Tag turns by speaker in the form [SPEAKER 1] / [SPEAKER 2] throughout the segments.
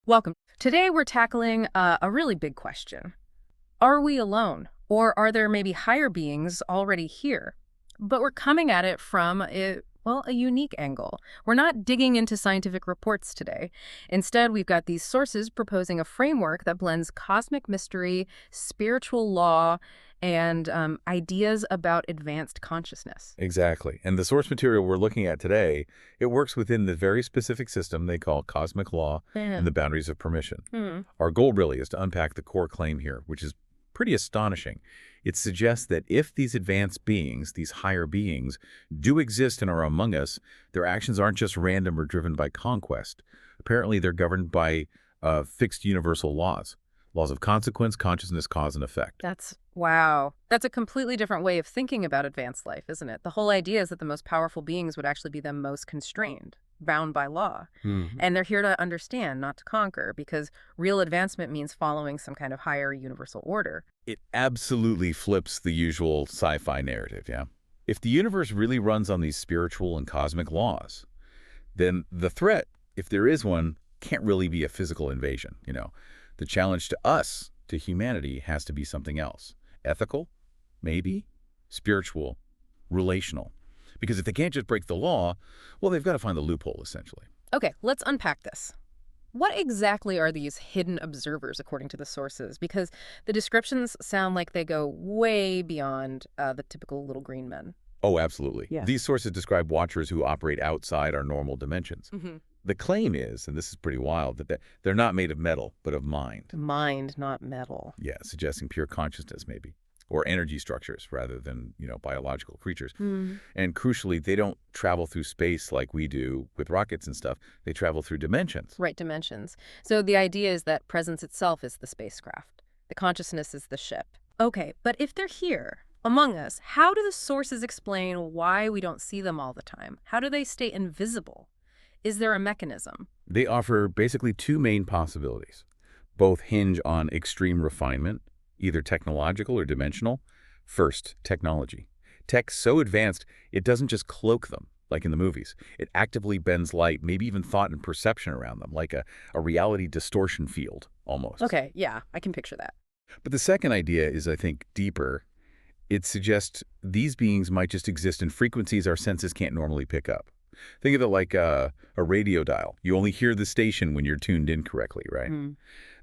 [SPEAKER 1] Welcome. Today we're tackling a really big question. Are we alone? Or are there maybe higher beings already here? But we're coming at it from a unique angle. We're not digging into scientific reports today. Instead, we've got these sources proposing a framework that blends cosmic mystery, spiritual law, and ideas about advanced consciousness.
[SPEAKER 2] Exactly. And the source material we're looking at today, it works within the very specific system they call cosmic law
[SPEAKER 1] Yeah.
[SPEAKER 2] and the boundaries of permission.
[SPEAKER 1] Hmm.
[SPEAKER 2] Our goal really is to unpack the core claim here, which is pretty astonishing. It suggests that if these advanced beings, these higher beings, do exist and are among us, their actions aren't just random or driven by conquest. Apparently, they're governed by fixed universal laws. Laws of consequence, consciousness, cause, and effect.
[SPEAKER 1] Wow. That's a completely different way of thinking about advanced life, isn't it? The whole idea is that the most powerful beings would actually be the most constrained, bound by law. And they're here to understand, not to conquer, because real advancement means following some kind of higher universal order.
[SPEAKER 2] It absolutely flips the usual sci-fi narrative, yeah? If the universe really runs on these spiritual and cosmic laws, then the threat, if there is one, can't really be a physical invasion, The challenge to us, to humanity, has to be something else. Ethical? Maybe. Spiritual? Relational? Because if they can't just break the law, well, they've got to find the loophole, essentially.
[SPEAKER 1] Okay, let's unpack this. What exactly are these hidden observers, according to the sources? Because the descriptions sound like they go way beyond the typical little green men.
[SPEAKER 2] Oh, absolutely.
[SPEAKER 1] Yeah.
[SPEAKER 2] These sources describe watchers who operate outside our normal dimensions. The claim is, and this is pretty wild, that they're not made of metal, but of mind.
[SPEAKER 1] Mind, not metal.
[SPEAKER 2] Yeah, suggesting pure consciousness, maybe. Or energy structures rather than, biological creatures. And crucially, they don't travel through space like we do with rockets and stuff. They travel through dimensions.
[SPEAKER 1] Right, dimensions. So the idea is that presence itself is the spacecraft. The consciousness is the ship. Okay, but if they're here, among us, how do the sources explain why we don't see them all the time? How do they stay invisible? Is there a mechanism?
[SPEAKER 2] They offer basically two main possibilities. Both hinge on extreme refinement, either technological or dimensional. First, technology. Tech so advanced, it doesn't just cloak them, like in the movies. It actively bends light, maybe even thought and perception around them, like a reality distortion field, almost.
[SPEAKER 1] Okay, yeah, I can picture that.
[SPEAKER 2] But the second idea is, I think, deeper. It suggests these beings might just exist in frequencies our senses can't normally pick up. Think of it like a radio dial. You only hear the station when you're tuned in correctly, right?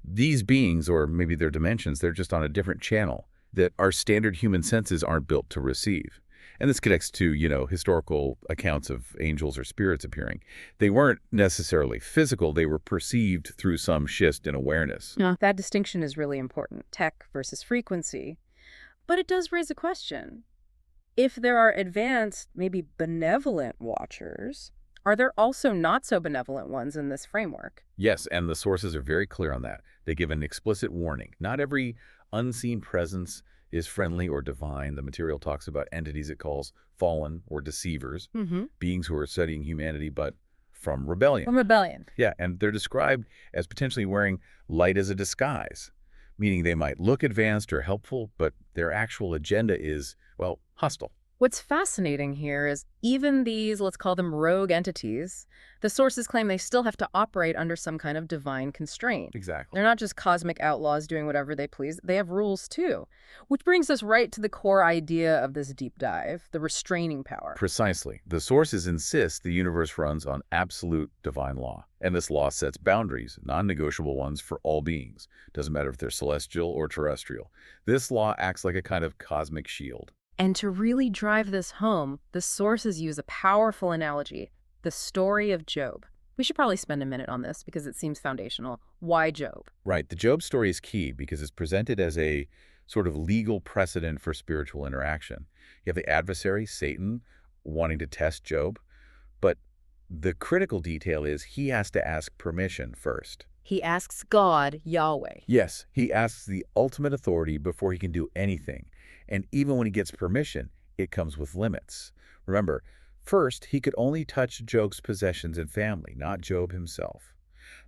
[SPEAKER 2] These beings, or maybe their dimensions, they're just on a different channel that our standard human senses aren't built to receive. And this connects to, historical accounts of angels or spirits appearing. They weren't necessarily physical. They were perceived through some shift in awareness.
[SPEAKER 1] Yeah. That distinction is really important, tech versus frequency. But it does raise a question. If there are advanced, maybe benevolent watchers, are there also not so benevolent ones in this framework?
[SPEAKER 2] Yes, and the sources are very clear on that. They give an explicit warning. Not every unseen presence is friendly or divine. The material talks about entities it calls fallen or deceivers, beings who are studying humanity, but from rebellion.
[SPEAKER 1] From rebellion.
[SPEAKER 2] Yeah, and they're described as potentially wearing light as a disguise, meaning they might look advanced or helpful, but their actual agenda is, well, hostile.
[SPEAKER 1] What's fascinating here is even these, let's call them rogue entities, the sources claim they still have to operate under some kind of divine constraint.
[SPEAKER 2] Exactly.
[SPEAKER 1] They're not just cosmic outlaws doing whatever they please. They have rules too. Which brings us right to the core idea of this deep dive, the restraining power.
[SPEAKER 2] Precisely. The sources insist the universe runs on absolute divine law. And this law sets boundaries, non-negotiable ones for all beings. Doesn't matter if they're celestial or terrestrial. This law acts like a kind of cosmic shield.
[SPEAKER 1] And to really drive this home, the sources use a powerful analogy, the story of Job. We should probably spend a minute on this because it seems foundational. Why Job?
[SPEAKER 2] Right. The Job story is key because it's presented as a sort of legal precedent for spiritual interaction. You have the adversary, Satan, wanting to test Job, but the critical detail is he has to ask permission first.
[SPEAKER 1] He asks God, Yahweh.
[SPEAKER 2] Yes, he asks the ultimate authority before he can do anything. And even when he gets permission, it comes with limits. Remember, first, he could only touch Job's possessions and family, not Job himself.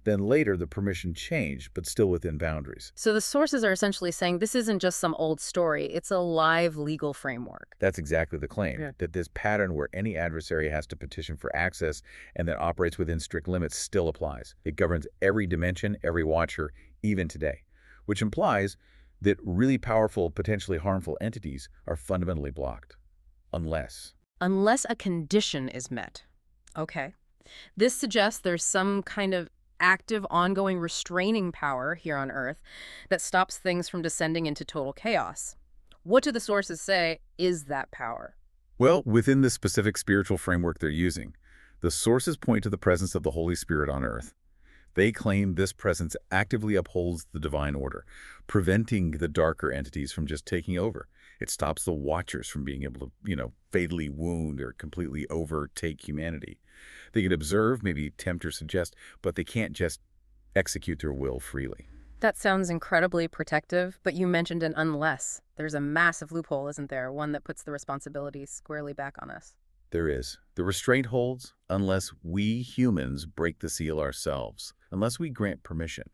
[SPEAKER 2] Then later, the permission changed, but still within boundaries.
[SPEAKER 1] So the sources are essentially saying this isn't just some old story, it's a live legal framework.
[SPEAKER 2] That's exactly the claim,
[SPEAKER 1] Yeah.
[SPEAKER 2] that this pattern where any adversary has to petition for access and that operates within strict limits still applies. It governs every dimension, every watcher, even today, which implies that really powerful, potentially harmful entities are fundamentally blocked. Unless.
[SPEAKER 1] Unless a condition is met. Okay. This suggests there's some kind of active, ongoing restraining power here on Earth that stops things from descending into total chaos. What do the sources say is that power?
[SPEAKER 2] Well, within the specific spiritual framework they're using, the sources point to the presence of the Holy Spirit on earth. They claim this presence actively upholds the divine order, preventing the darker entities from just taking over. It stops the watchers from being able to, fatally wound or completely overtake humanity. They can observe, maybe tempt or suggest, but they can't just execute their will freely.
[SPEAKER 1] That sounds incredibly protective, but you mentioned an unless. There's a massive loophole, isn't there? One that puts the responsibility squarely back on us.
[SPEAKER 2] There is. The restraint holds unless we humans break the seal ourselves, unless we grant permission.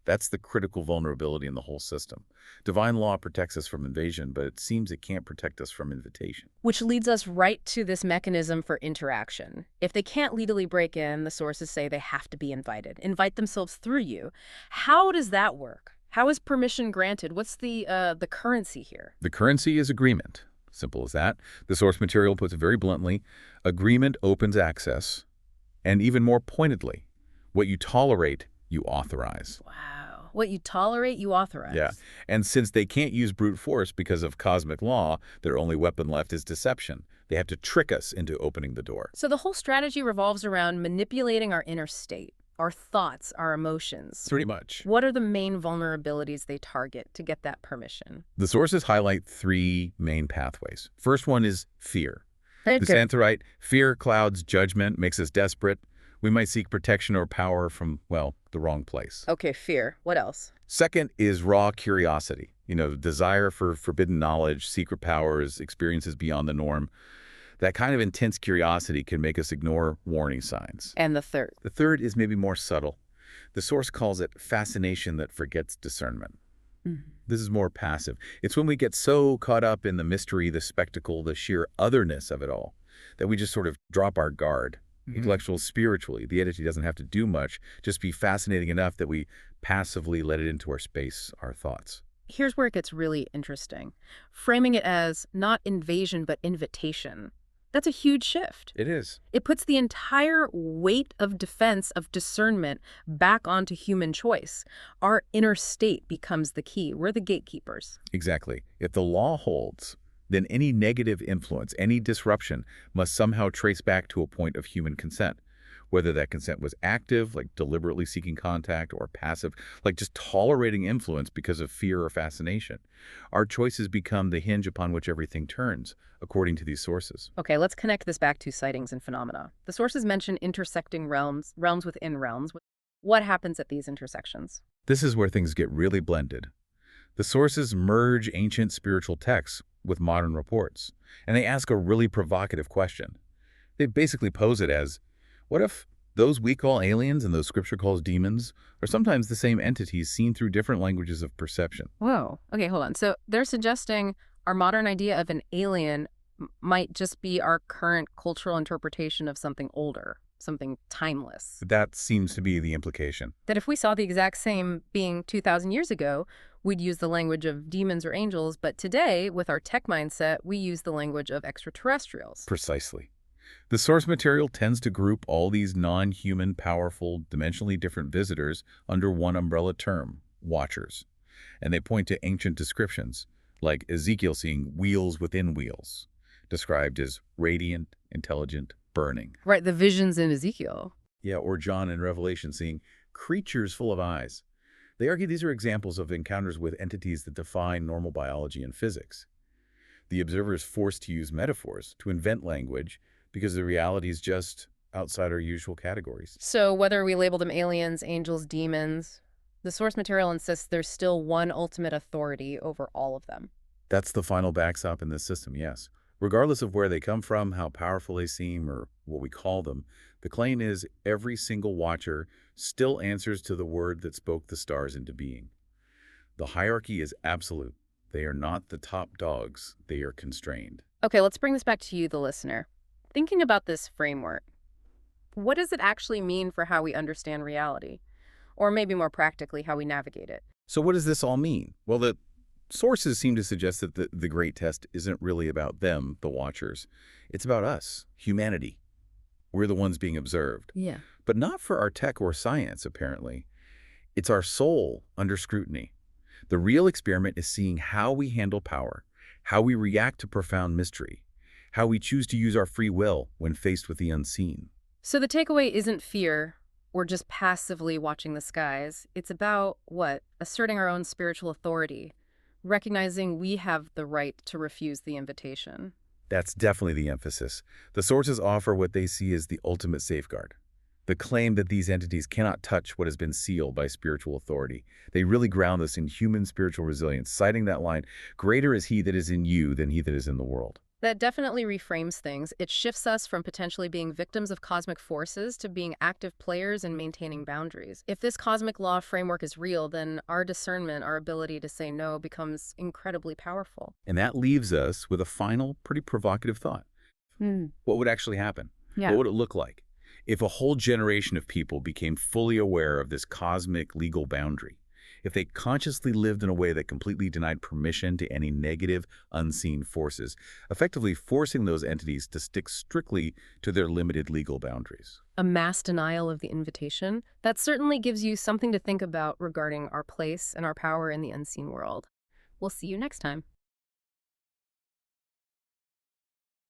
[SPEAKER 2] That's the critical vulnerability in the whole system. Divine law protects us from invasion, but it seems it can't protect us from invitation.
[SPEAKER 1] Which leads us right to this mechanism for interaction. If they can't legally break in, the sources say they have to be invited, invite themselves through you. How does that work? How is permission granted? What's the currency here?
[SPEAKER 2] The currency is agreement. Simple as that. The source material puts it very bluntly. Agreement opens access. And even more pointedly, what you tolerate, you authorize.
[SPEAKER 1] Wow. What you tolerate, you authorize.
[SPEAKER 2] Yeah. And since they can't use brute force because of cosmic law, their only weapon left is deception. They have to trick us into opening the door.
[SPEAKER 1] So the whole strategy revolves around manipulating our inner state, our thoughts, our emotions.
[SPEAKER 2] Pretty much.
[SPEAKER 1] What are the main vulnerabilities they target to get that permission?
[SPEAKER 2] The sources highlight three main pathways. First one is fear. The
[SPEAKER 1] Okay.
[SPEAKER 2] Santarite, fear clouds judgment, makes us desperate. We might seek protection or power from, well, the wrong place.
[SPEAKER 1] Okay, fear. What else?
[SPEAKER 2] Second is raw curiosity. Desire for forbidden knowledge, secret powers, experiences beyond the norm. That kind of intense curiosity can make us ignore warning signs.
[SPEAKER 1] And the third.
[SPEAKER 2] The third is maybe more subtle. The source calls it fascination that forgets discernment. This is more passive. It's when we get so caught up in the mystery, the spectacle, the sheer otherness of it all, that we just sort of drop our guard. Intellectual, spiritually, the entity doesn't have to do much, just be fascinating enough that we passively let it into our space, our thoughts.
[SPEAKER 1] Here's where it gets really interesting. Framing it as not invasion, but invitation. That's a huge shift.
[SPEAKER 2] It is.
[SPEAKER 1] It puts the entire weight of defense, of discernment, back onto human choice. Our inner state becomes the key. We're the gatekeepers.
[SPEAKER 2] Exactly. If the law holds, then any negative influence, any disruption, must somehow trace back to a point of human consent. Whether that consent was active, like deliberately seeking contact, or passive, like just tolerating influence because of fear or fascination. Our choices become the hinge upon which everything turns, according to these sources.
[SPEAKER 1] Okay, let's connect this back to sightings and phenomena. The sources mention intersecting realms, realms within realms. What happens at these intersections?
[SPEAKER 2] This is where things get really blended. The sources merge ancient spiritual texts with modern reports, and they ask a really provocative question. They basically pose it as, what if those we call aliens and those scripture calls demons are sometimes the same entities seen through different languages of perception?
[SPEAKER 1] Whoa. Okay, hold on. So they're suggesting our modern idea of an alien might just be our current cultural interpretation of something older, something timeless.
[SPEAKER 2] That seems to be the implication.
[SPEAKER 1] That if we saw the exact same being 2,000 years ago, we'd use the language of demons or angels, but today, with our tech mindset, we use the language of extraterrestrials.
[SPEAKER 2] Precisely. The source material tends to group all these non-human, powerful, dimensionally different visitors under one umbrella term, watchers. And they point to ancient descriptions, like Ezekiel seeing wheels within wheels, described as radiant, intelligent, burning.
[SPEAKER 1] Right, the visions in Ezekiel.
[SPEAKER 2] Yeah, or John in Revelation seeing creatures full of eyes. They argue these are examples of encounters with entities that defy normal biology and physics. The observer is forced to use metaphors, to invent language, because the reality is just outside our usual categories.
[SPEAKER 1] So whether we label them aliens, angels, demons, the source material insists there's still one ultimate authority over all of them.
[SPEAKER 2] That's the final backstop in this system, yes. Regardless of where they come from, how powerful they seem, or what we call them, the claim is every single watcher still answers to the word that spoke the stars into being. The hierarchy is absolute. They are not the top dogs. They are constrained.
[SPEAKER 1] Okay, let's bring this back to you, the listener. Thinking about this framework, what does it actually mean for how we understand reality? Or maybe more practically, how we navigate it?
[SPEAKER 2] So what does this all mean? Well, the sources seem to suggest that the great test isn't really about them, the watchers. It's about us, humanity. We're the ones being observed.
[SPEAKER 1] Yeah.
[SPEAKER 2] But not for our tech or science, apparently. It's our soul under scrutiny. The real experiment is seeing how we handle power, how we react to profound mystery, how we choose to use our free will when faced with the unseen.
[SPEAKER 1] So the takeaway isn't fear or just passively watching the skies. It's about what? Asserting our own spiritual authority, recognizing we have the right to refuse the invitation.
[SPEAKER 2] That's definitely the emphasis. The sources offer what they see as the ultimate safeguard. The claim that these entities cannot touch what has been sealed by spiritual authority. They really ground us in human spiritual resilience, citing that line, "Greater is he that is in you than he that is in the world."
[SPEAKER 1] That definitely reframes things. It shifts us from potentially being victims of cosmic forces to being active players and maintaining boundaries. If this cosmic law framework is real, then our discernment, our ability to say no, becomes incredibly powerful.
[SPEAKER 2] And that leaves us with a final, pretty provocative thought. What would actually happen?
[SPEAKER 1] Yeah.
[SPEAKER 2] What would it look like if a whole generation of people became fully aware of this cosmic legal boundary? If they consciously lived in a way that completely denied permission to any negative, unseen forces, effectively forcing those entities to stick strictly to their limited legal boundaries.
[SPEAKER 1] A mass denial of the invitation, that certainly gives you something to think about regarding our place and our power in the unseen world. We'll see you next time.